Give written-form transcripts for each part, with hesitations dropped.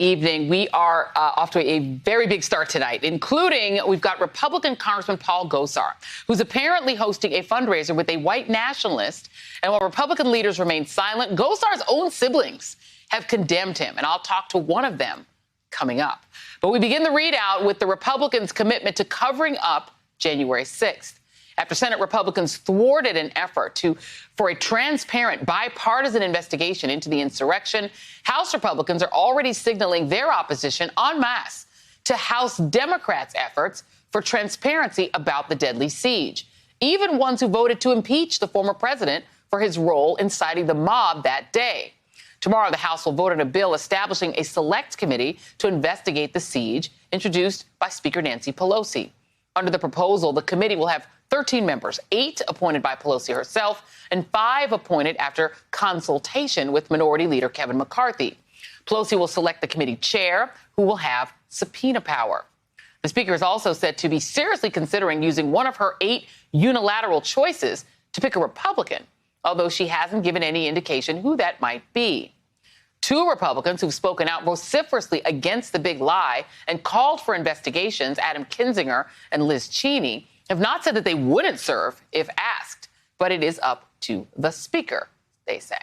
evening. We are off to a very big start tonight, including we've got Republican Congressman Paul Gosar, who's apparently hosting a fundraiser with a white nationalist. And while Republican leaders remain silent, Gosar's own siblings have condemned him. And I'll talk to one of them coming up. But we begin the readout with the Republicans' commitment to covering up January 6th. After Senate Republicans thwarted an effort for a transparent, bipartisan investigation into the insurrection, House Republicans are already signaling their opposition en masse to House Democrats' efforts for transparency about the deadly siege, even ones who voted to impeach the former president for his role in inciting the mob that day. Tomorrow, the House will vote on a bill establishing a select committee to investigate the siege, introduced by Speaker Nancy Pelosi. Under the proposal, the committee will have 13 members, 8 appointed by Pelosi herself, and 5 appointed after consultation with Minority Leader Kevin McCarthy. Pelosi will select the committee chair, who will have subpoena power. The speaker is also said to be seriously considering using one of her 8 unilateral choices to pick a Republican, although she hasn't given any indication who that might be. 2 Republicans who've spoken out vociferously against the big lie and called for investigations, Adam Kinzinger and Liz Cheney, have not said that they wouldn't serve if asked, but it is up to the speaker, they say.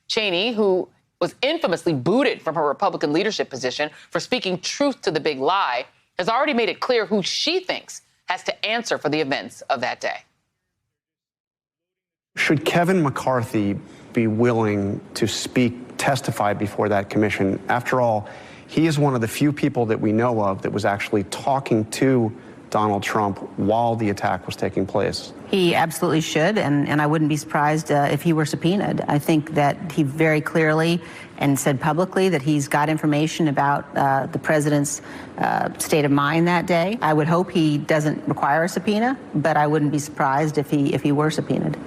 Cheney, who was infamously booted from her Republican leadership position for speaking truth to the big lie, has already made it clear who she thinks has to answer for the events of that day. Should Kevin McCarthy be willing to testify before that commission? After all, he is one of the few people that we know of that was actually talking to Donald Trump while the attack was taking place. He absolutely should, and I wouldn't be surprised if he were subpoenaed. I think that he very clearly and said publicly that he's got information about the president's state of mind that day. I would hope he doesn't require a subpoena, but I wouldn't be surprised if he were subpoenaed.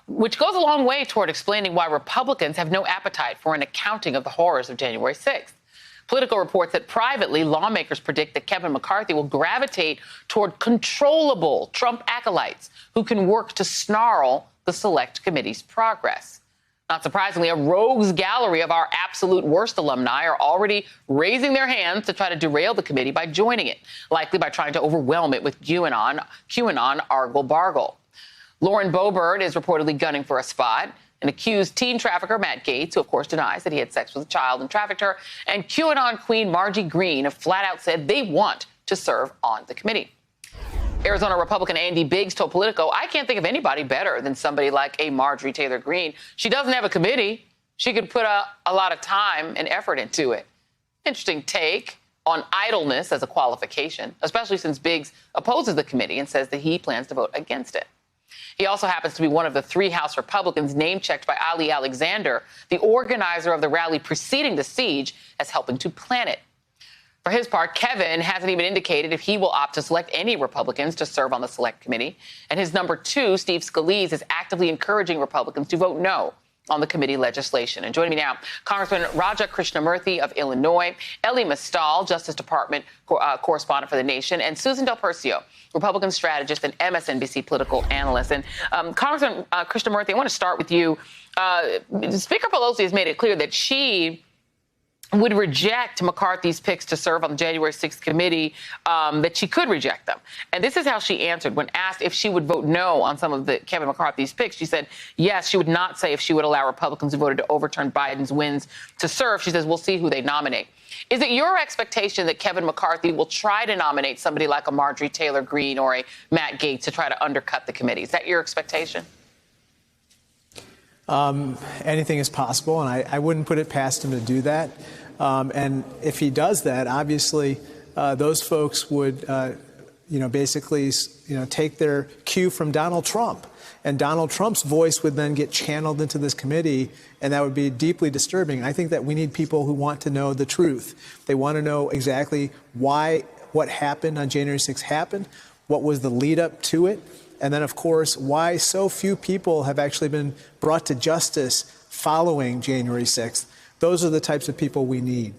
Which goes a long way toward explaining why Republicans have no appetite for an accounting of the horrors of January 6th. Politico reports that privately, lawmakers predict that Kevin McCarthy will gravitate toward controllable Trump acolytes who can work to snarl the Select Committee's progress. Not surprisingly, a rogues gallery of our absolute worst alumni are already raising their hands to try to derail the committee by joining it, likely by trying to overwhelm it with QAnon argle-bargle. Lauren Boebert is reportedly gunning for a spot. An accused teen trafficker, Matt Gaetz, who, of course, denies that he had sex with a child and trafficked her, and QAnon queen Margie Green have flat out said they want to serve on the committee. Arizona Republican Andy Biggs told Politico, I can't think of anybody better than somebody like a Marjorie Taylor Greene. She doesn't have a committee. She could put a lot of time and effort into it. Interesting take on idleness as a qualification, especially since Biggs opposes the committee and says that he plans to vote against it. He also happens to be one of the 3 House Republicans name-checked by Ali Alexander, the organizer of the rally preceding the siege, as helping to plan it. For his part, Kevin hasn't even indicated if he will opt to select any Republicans to serve on the Select Committee. And his number 2, Steve Scalise, is actively encouraging Republicans to vote no on the committee legislation. And joining me now, Congressman Raja Krishnamurthy of Illinois, Elie Mystal, Justice Department correspondent for The Nation, and Susan Del Percio, Republican strategist and MSNBC political analyst. And Congressman Krishnamurthy, I want to start with you. Speaker Pelosi has made it clear that she would reject McCarthy's picks to serve on the January 6th committee, that she could reject them. And this is how she answered when asked if she would vote no on some of the Kevin McCarthy's picks. She said, yes, she would not say if she would allow Republicans who voted to overturn Biden's wins to serve. She says, we'll see who they nominate. Is it your expectation that Kevin McCarthy will try to nominate somebody like a Marjorie Taylor Greene or a Matt Gaetz to try to undercut the committee? Is that your expectation? Anything is possible, and I wouldn't put it past him to do that. And if he does that, obviously, those folks would, basically, take their cue from Donald Trump. And Donald Trump's voice would then get channeled into this committee, and that would be deeply disturbing. I think that we need people who want to know the truth. They want to know exactly what happened on January 6th happened, what was the lead up to it, and then, of course, why so few people have actually been brought to justice following January 6th. Those are the types of people we need.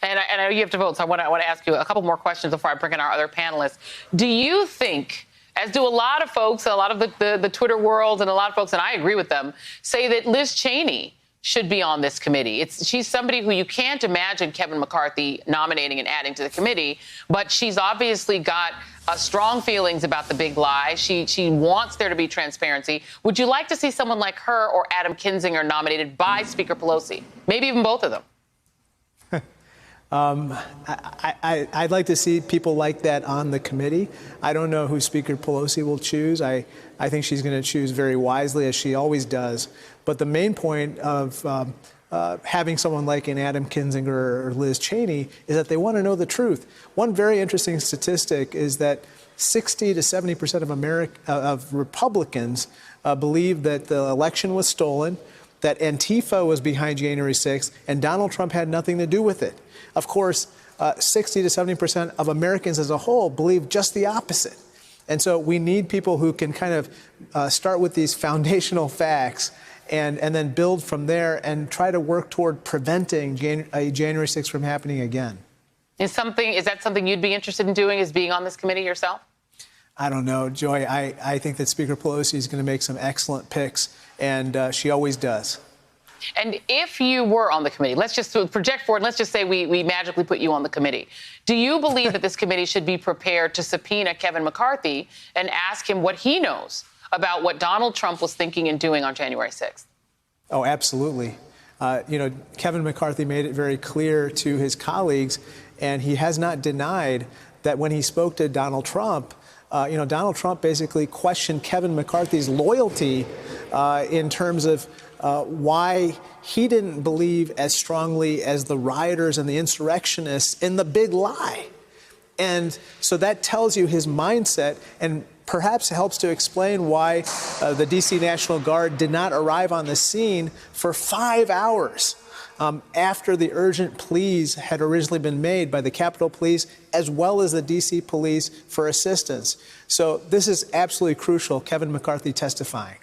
And I know you have to vote, so I want to ask you a couple more questions before I bring in our other panelists. Do you think, as do a lot of folks, a lot of the Twitter world and a lot of folks, and I agree with them, say that Liz Cheney should be on this committee? She's somebody who you can't imagine Kevin McCarthy nominating and adding to the committee, but she's obviously got strong feelings about the big lie. She wants there to be transparency. Would you like to see someone like her or Adam Kinzinger nominated by Speaker Pelosi? Maybe even both of them. I'd like to see people like that on the committee. I don't know who Speaker Pelosi will choose. I think she's going to choose very wisely, as she always does. But the main point of having someone like an Adam Kinzinger or Liz Cheney is that they want to know the truth. One very interesting statistic is that 60 to 70% of Republicans believe that the election was stolen, that Antifa was behind January 6th, and Donald Trump had nothing to do with it. Of course, 60 to 70% of Americans as a whole believe just the opposite. And so we need people who can kind of start with these foundational facts and then build from there and try to work toward preventing January 6th from happening again. Is that something you'd be interested in doing, is being on this committee yourself? I don't know, Joy. I think that Speaker Pelosi is going to make some excellent picks, and she always does. And if you were on the committee, let's just project forward, let's just say we magically put you on the committee. Do you believe that this committee should be prepared to subpoena Kevin McCarthy and ask him what he knows about what Donald Trump was thinking and doing on January 6th? Oh, absolutely. Kevin McCarthy made it very clear to his colleagues, and he has not denied that when he spoke to Donald Trump, Donald Trump basically questioned Kevin McCarthy's loyalty in terms of why he didn't believe as strongly as the rioters and the insurrectionists in the big lie. And so that tells you his mindset and perhaps helps to explain why the D.C. National Guard did not arrive on the scene for 5 hours after the urgent pleas had originally been made by the Capitol Police as well as the D.C. Police for assistance. So this is absolutely crucial, Kevin McCarthy testifying.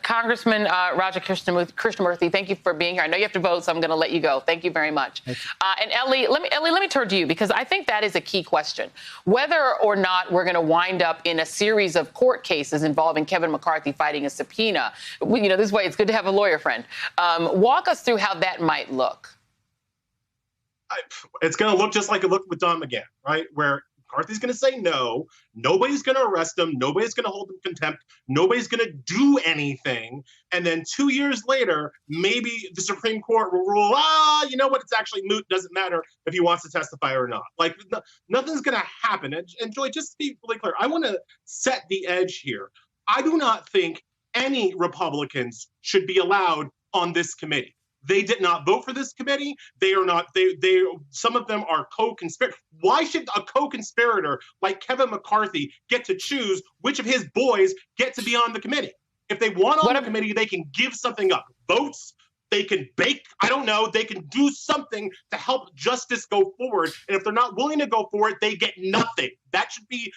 Congressman Raja Krishnamoorthi, thank you for being here. I know you have to vote, so I'm going to let you go. Thank you very much. And Ellie, let me turn to you, because I think that is a key question. Whether or not we're going to wind up in a series of court cases involving Kevin McCarthy fighting a subpoena, this way it's good to have a lawyer friend. Walk us through how that might look. It's going to look just like it looked with Don McGahn, right? Where McCarthy's going to say no. Nobody's going to arrest him. Nobody's going to hold him in contempt. Nobody's going to do anything. And then 2 years later, maybe the Supreme Court will rule, you know what? It's actually moot. Doesn't matter if he wants to testify or not. Like, nothing's going to happen. And Joy, just to be really clear, I want to set the edge here. I do not think any Republicans should be allowed on this committee. They did not vote for this committee. They are not, some of them are co-conspirators. Why should a co-conspirator like Kevin McCarthy get to choose which of his boys get to be on the committee? If they want on the committee, they can give something up. Votes, they can bake, I don't know, they can do something to help justice go forward. And if they're not willing to go forward, they get nothing. That should be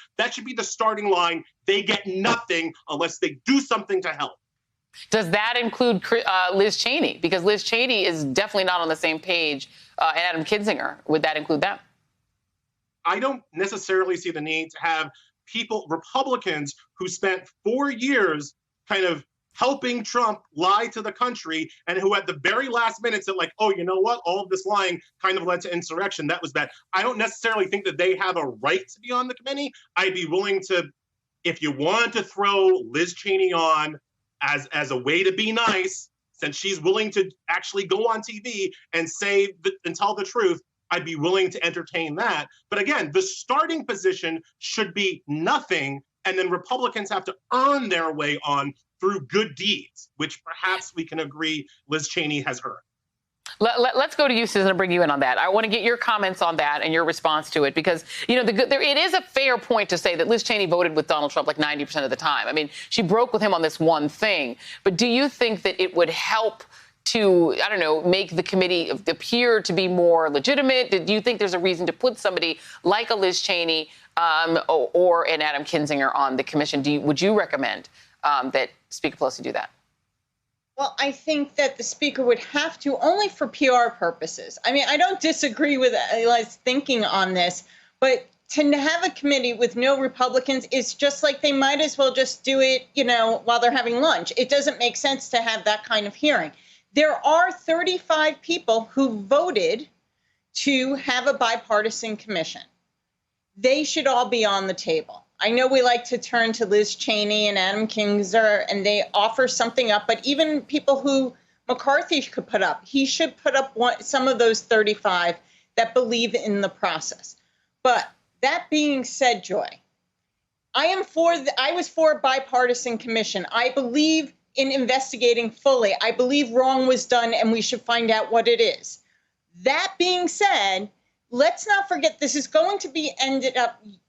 the starting line. They get nothing unless they do something to help. Does that include Liz Cheney? Because Liz Cheney is definitely not on the same page and Adam Kinzinger. Would that include them? I don't necessarily see the need to have Republicans who spent 4 years kind of helping Trump lie to the country and who at the very last minute said, like, oh, you know what? All of this lying kind of led to insurrection. That was bad. I don't necessarily think that they have a right to be on the committee. I'd be willing to, if you wanted to throw Liz Cheney on as a way to be nice, since she's willing to actually go on TV and and tell the truth, I'd be willing to entertain that. But again, the starting position should be nothing, and then Republicans have to earn their way on through good deeds, which perhaps we can agree Liz Cheney has earned. Let's go to you, Susan, and bring you in on that. I want to get your comments on that and your response to it, because, it is a fair point to say that Liz Cheney voted with Donald Trump like 90% of the time. I mean, she broke with him on this one thing. But do you think that it would help to, make the committee appear to be more legitimate? Do you think there's a reason to put somebody like a Liz Cheney or an Adam Kinzinger on the commission? Would you recommend that Speaker Pelosi do that? Well, I think that the speaker would have to, only for PR purposes. I mean, I don't disagree with Eli's thinking on this, but to have a committee with no Republicans is just like they might as well just do it, while they're having lunch. It doesn't make sense to have that kind of hearing. There are 35 people who voted to have a bipartisan commission. They should all be on the table. I know we like to turn to Liz Cheney and Adam Kinzinger, and they offer something up, but even people who McCarthy could put up, he should put up some of those 35 that believe in the process. But that being said, Joy, I was for a bipartisan commission. I believe in investigating fully. I believe wrong was done and we should find out what it is. That being said, let's not forget this is going to be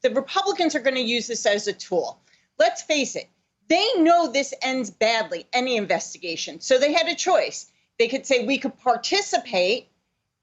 the Republicans are going to use this as a tool. Let's face it, they know this ends badly, any investigation. So they had a choice. They could say we could participate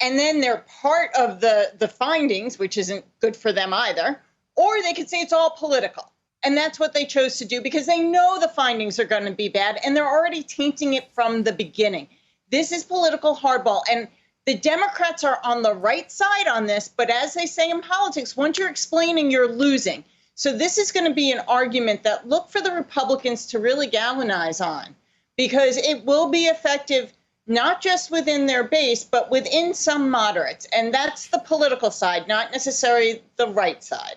and then they're part of the findings, which isn't good for them either, or they could say it's all political. And that's what they chose to do because they know the findings are going to be bad and they're already tainting it from the beginning. This is political hardball. And the Democrats are on the right side on this, but as they say in politics, once you're explaining, you're losing. So this is going to be an argument that look for the Republicans to really galvanize on because it will be effective not just within their base, but within some moderates. And that's the political side, not necessarily the right side.